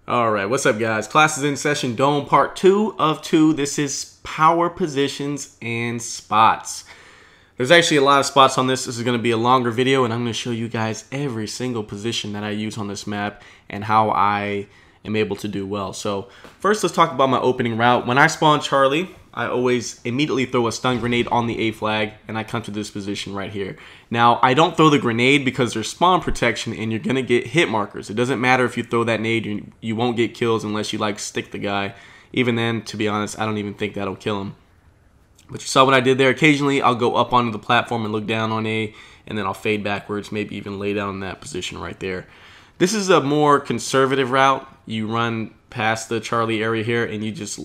All right, what's up, guys? Class is in session. Dome part 2 of 2. This is power positions and spots. There's actually a lot of spots on this. This is going to be a longer video, and I'm going to show you guys every single position that I use on this map and how I am able to do well. So first, let's talk about my opening route. When I spawn Charlie, I always immediately throw a stun grenade on the A flag, and I come to this position right here. Now, I don't throw the grenade because there's spawn protection, and you're going to get hit markers. It doesn't matter if you throw that nade, you won't get kills unless you, like, stick the guy. Even then, to be honest, I don't even think that'll kill him. But you saw what I did there. Occasionally, I'll go up onto the platform and look down on A, and then I'll fade backwards, maybe even lay down in that position right there. This is a more conservative route. You run past the Charlie area here, and you just,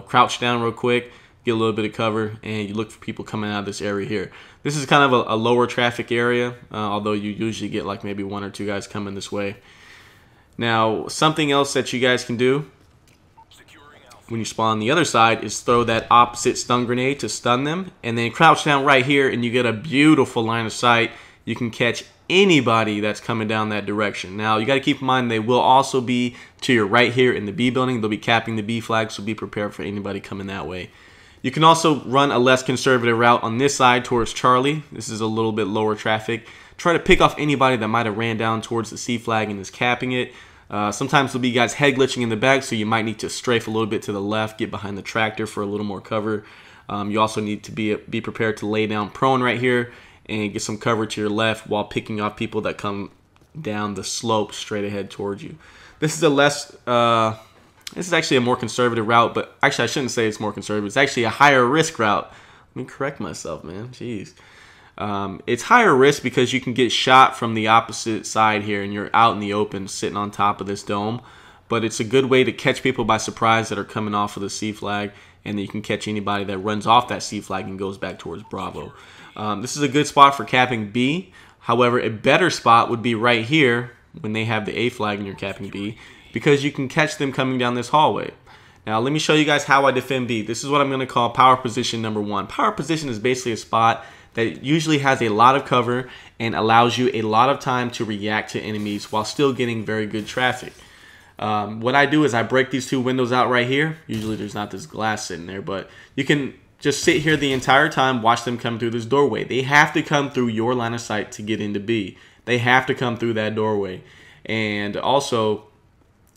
crouch down real quick, get a little bit of cover, and you look for people coming out of this area here. This is kind of a lower traffic area, although you usually get like maybe 1 or 2 guys coming this way. Now, something else that you guys can do when you spawn on the other side is throw that opposite stun grenade to stun them, and then crouch down right here, and you get a beautiful line of sight. You can catch anybody that's coming down that direction. Now, you got to keep in mind they will also be to your right here in the B building. They'll be capping the B flag, so be prepared for anybody coming that way. You can also run a less conservative route on this side towards Charlie. This is a little bit lower traffic. Try to pick off anybody that might have ran down towards the C flag and is capping it. Sometimes there'll be guys head glitching in the back, so you might need to strafe a little bit to the left, get behind the tractor for a little more cover. You also need to be prepared to lay down prone right here and get some cover to your left while picking off people that come down the slope straight ahead towards you. This is a less, this is actually a more conservative route, but actually I shouldn't say it's more conservative. It's actually a higher risk route. Let me correct myself, man. Jeez. It's higher risk because you can get shot from the opposite side here, and you're out in the open sitting on top of this dome. But it's a good way to catch people by surprise that are coming off of the C flag, and then you can catch anybody that runs off that C flag and goes back towards Bravo. This is a good spot for capping B. However, a better spot would be right here when they have the A flag and you're capping B, because you can catch them coming down this hallway. Now, let me show you guys how I defend B. This is what I'm going to call power position number 1. Power position is basically a spot that usually has a lot of cover and allows you a lot of time to react to enemies while still getting very good traffic. What I do is I break these 2 windows out right here. Usually there's not this glass sitting there, but you can just sit here the entire time, watch them come through this doorway. They have to come through your line of sight to get into B. They have to come through that doorway. And also,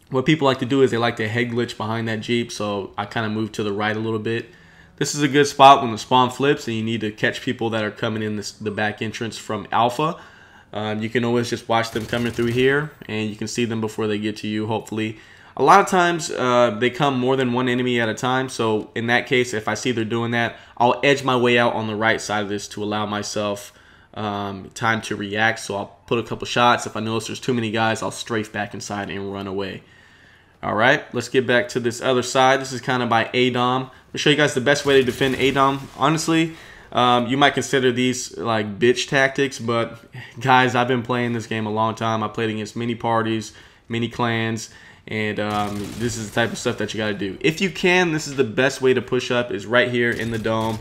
what people like to do is they like to head glitch behind that Jeep, so I kind of move to the right a little bit. This is a good spot when the spawn flips and you need to catch people that are coming in the back entrance from Alpha. You can always just watch them coming through here, and you can see them before they get to you, hopefully. A lot of times, they come more than 1 enemy at a time, so in that case, if I see they're doing that, I'll edge my way out on the right side of this to allow myself time to react. So I'll put a couple shots. If I notice there's too many guys, I'll strafe back inside and run away. Alright, let's get back to this other side. This is kind of by ADOM. I'll show you guys the best way to defend ADOM. Honestly, you might consider these like bitch tactics, but guys, I've been playing this game a long time. I played against many parties, many clans, and this is the type of stuff that you got to do. If you can, this is the best way to push up, is right here in the dome,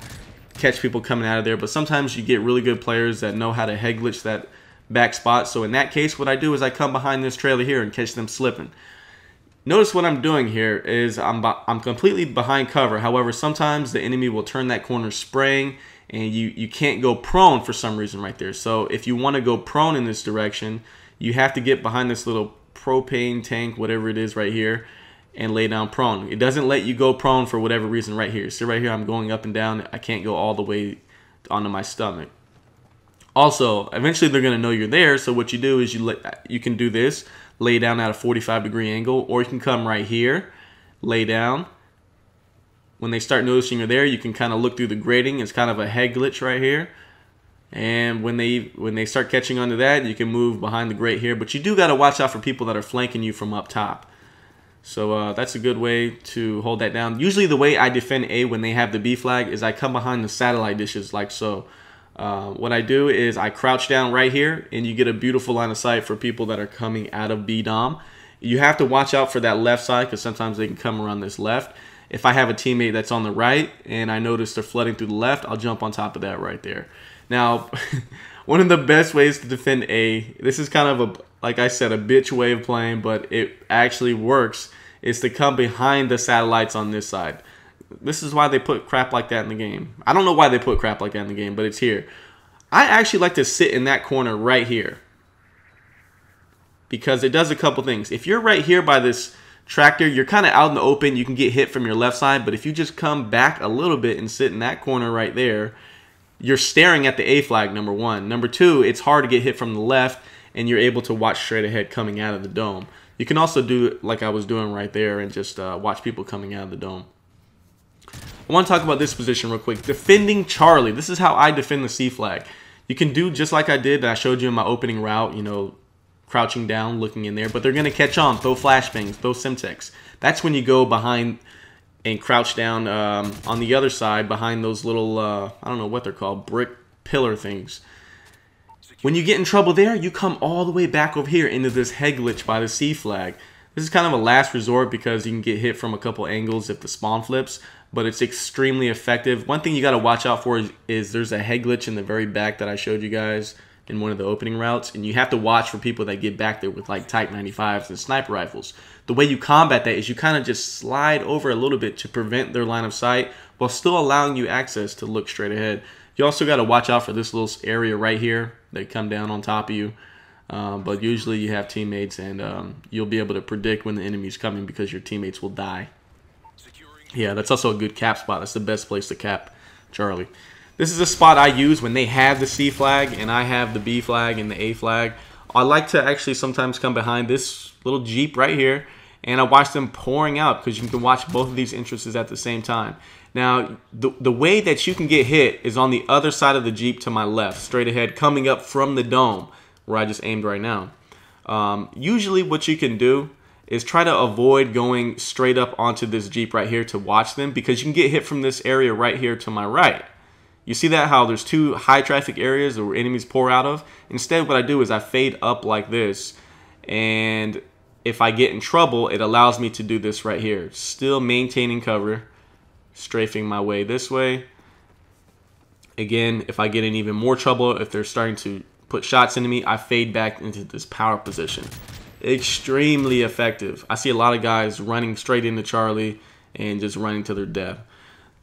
catch people coming out of there. But sometimes you get really good players that know how to head glitch that back spot. So in that case, what I do is I come behind this trailer here and catch them slipping. Notice what I'm doing here is I'm completely behind cover. However, sometimes the enemy will turn that corner spraying, and you can't go prone for some reason right there. So if you want to go prone in this direction, you have to get behind this little propane tank, whatever it is right here, and lay down prone. It doesn't let you go prone for whatever reason right here. So right here I'm going up and down. I can't go all the way onto my stomach. Also, eventually they're going to know you're there, so what you do is you can do this, lay down at a 45-degree angle, or you can come right here, lay down. When they start noticing you're there, you can kind of look through the grating. It's kind of a head glitch right here. And when they start catching onto that, you can move behind the grate here. But you do got to watch out for people that are flanking you from up top. So that's a good way to hold that down. Usually the way I defend A when they have the B flag is I come behind the satellite dishes like so. What I do is I crouch down right here, and you get a beautiful line of sight for people that are coming out of B dom. You have to watch out for that left side because sometimes they can come around this left. If I have a teammate that's on the right and I notice they're flooding through the left, I'll jump on top of that right there. Now, one of the best ways to defend A, this is kind of like I said, a bitch way of playing, but it actually works, is to come behind the satellites on this side. This is why they put crap like that in the game. I don't know why they put crap like that in the game, but it's here. I actually like to sit in that corner right here, because it does a couple things. If you're right here by this tractor, you're kind of out in the open. You can get hit from your left side, but if you just come back a little bit and sit in that corner right there, you're staring at the A flag, number one. Number two, it's hard to get hit from the left, and you're able to watch straight ahead coming out of the dome. You can also do it like I was doing right there and just watch people coming out of the dome. I want to talk about this position real quick. Defending Charlie. This is how I defend the C flag. You can do just like I did that I showed you in my opening route, you know, crouching down, looking in there, but they're going to catch on, throw flashbangs, throw Semtex. That's when you go behind and crouch down on the other side behind those little, I don't know what they're called, brick pillar things. When you get in trouble there, you come all the way back over here into this head glitch by the C flag. This is kind of a last resort because you can get hit from a couple angles if the spawn flips, but it's extremely effective. One thing you got to watch out for is there's a head glitch in the very back that I showed you guys in one of the opening routes, and you have to watch for people that get back there with like Type 95s and sniper rifles. The way you combat that is you kind of just slide over a little bit to prevent their line of sight while still allowing you access to look straight ahead. You also got to watch out for this little area right here. They come down on top of you, but usually you have teammates, and you'll be able to predict when the enemy's coming because your teammates will die. Yeah, that's also a good cap spot. That's the best place to cap Charlie. This is a spot I use when they have the C flag and I have the B flag and the A flag. I like to actually sometimes come behind this little Jeep right here, and I watch them pouring out because you can watch both of these entrances at the same time. Now, the way that you can get hit is on the other side of the Jeep to my left, straight ahead, coming up from the dome where I just aimed right now. Usually what you can do is try to avoid going straight up onto this Jeep right here to watch them, because you can get hit from this area right here to my right. You see that, how there's two high traffic areas where enemies pour out of? Instead, what I do is I fade up like this, and if I get in trouble, it allows me to do this right here. Still maintaining cover, strafing my way this way. Again, if I get in even more trouble, if they're starting to put shots into me, I fade back into this power position. Extremely effective. I see a lot of guys running straight into Charlie and just running to their death.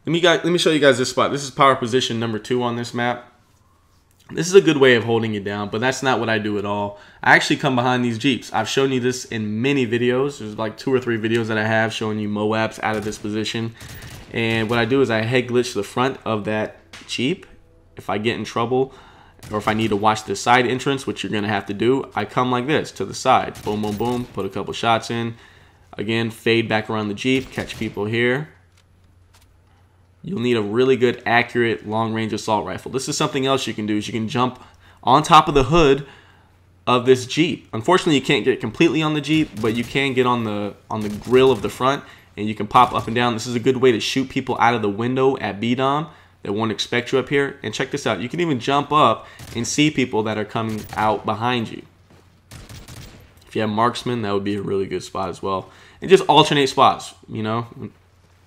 Let me show you guys this spot. This is power position number 2 on this map. This is a good way of holding it down, but that's not what I do at all. I actually come behind these Jeeps. I've shown you this in many videos. There's like 2 or 3 videos that I have showing you MOABs out of this position. And what I do is I head glitch to the front of that Jeep. If I get in trouble, or if I need to watch the side entrance, which you're going to have to do, I come like this to the side. Boom, boom, boom. Put a couple shots in. Again, fade back around the Jeep. Catch people here. You'll need a really good, accurate, long-range assault rifle. This is something else you can do, is you can jump on top of the hood of this Jeep. Unfortunately, you can't get completely on the Jeep, but you can get on the grill of the front, and you can pop up and down. This is a good way to shoot people out of the window at BDOM that won't expect you up here. And check this out. You can even jump up and see people that are coming out behind you. If you have marksman, that would be a really good spot as well. And just alternate spots, you know.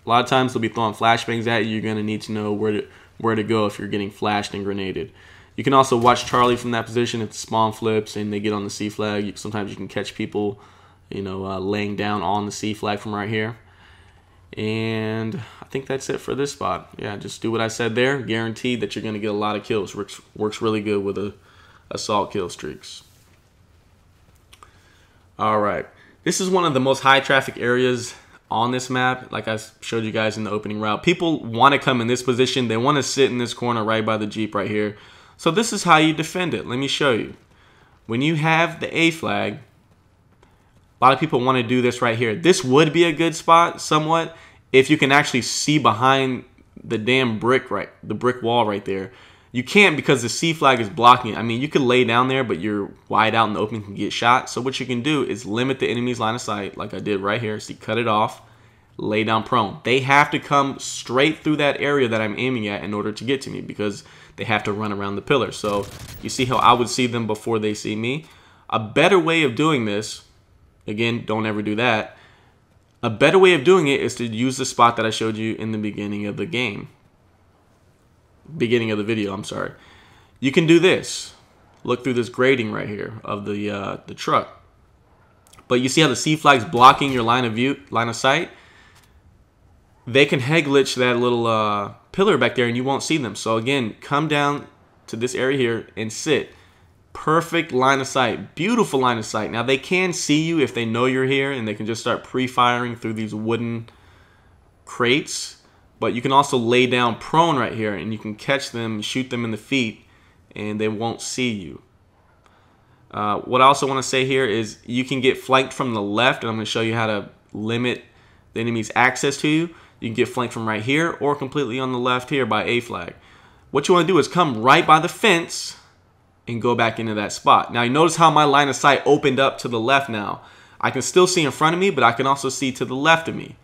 A lot of times they'll be throwing flashbangs at you. You're going to need to know where to go if you're getting flashed and grenaded. You can also watch Charlie from that position if the spawn flips and they get on the C flag. Sometimes you can catch people, you know, laying down on the C flag from right here. And I think that's it for this spot. Yeah, just do what I said there. Guaranteed that you're going to get a lot of kills. Works really good with assault kill streaks. All right. This is one of the most high traffic areas on this map, like I showed you guys in the opening route. People want to come in this position. They want to sit in this corner right by the Jeep right here. So this is how you defend it. Let me show you. When you have the A flag, a lot of people want to do this right here. This would be a good spot somewhat if you can actually see behind the damn brick, the brick wall right there. You can't because the C flag is blocking it. I mean, you could lay down there, but you're wide out in the open and can get shot. So what you can do is limit the enemy's line of sight, like I did right here. See, cut it off, lay down prone. They have to come straight through that area that I'm aiming at in order to get to me, because they have to run around the pillar. So you see how I would see them before they see me? A better way of doing this, again, don't ever do that. A better way of doing it is to use the spot that I showed you in the beginning of the game. Beginning of the video, I'm sorry. You can do this. look through this grating right here of the truck. But you see how the C flag's blocking your line of sight? They can head glitch that little pillar back there and you won't see them. So again, come down to this area here and sit. Perfect line of sight, beautiful line of sight. Now they can see you if they know you're here, and they can just start pre-firing through these wooden crates. But you can also lay down prone right here and you can catch them, shoot them in the feet, and they won't see you. What I also want to say here is you can get flanked from the left, and I'm going to show you how to limit the enemy's access to you. You can get flanked from right here or completely on the left here by A flag. What you want to do is come right by the fence and go back into that spot. Now you notice how my line of sight opened up to the left now. I can still see in front of me, but I can also see to the left of me.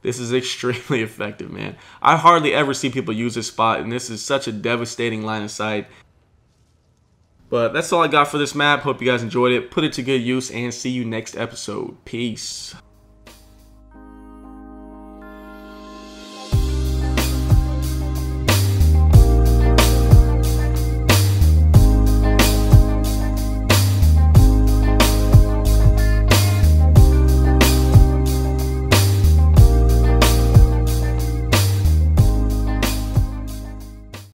This is extremely effective, man. I hardly ever see people use this spot, and this is such a devastating line of sight. But that's all I got for this map. Hope you guys enjoyed it. Put it to good use, and see you next episode. Peace.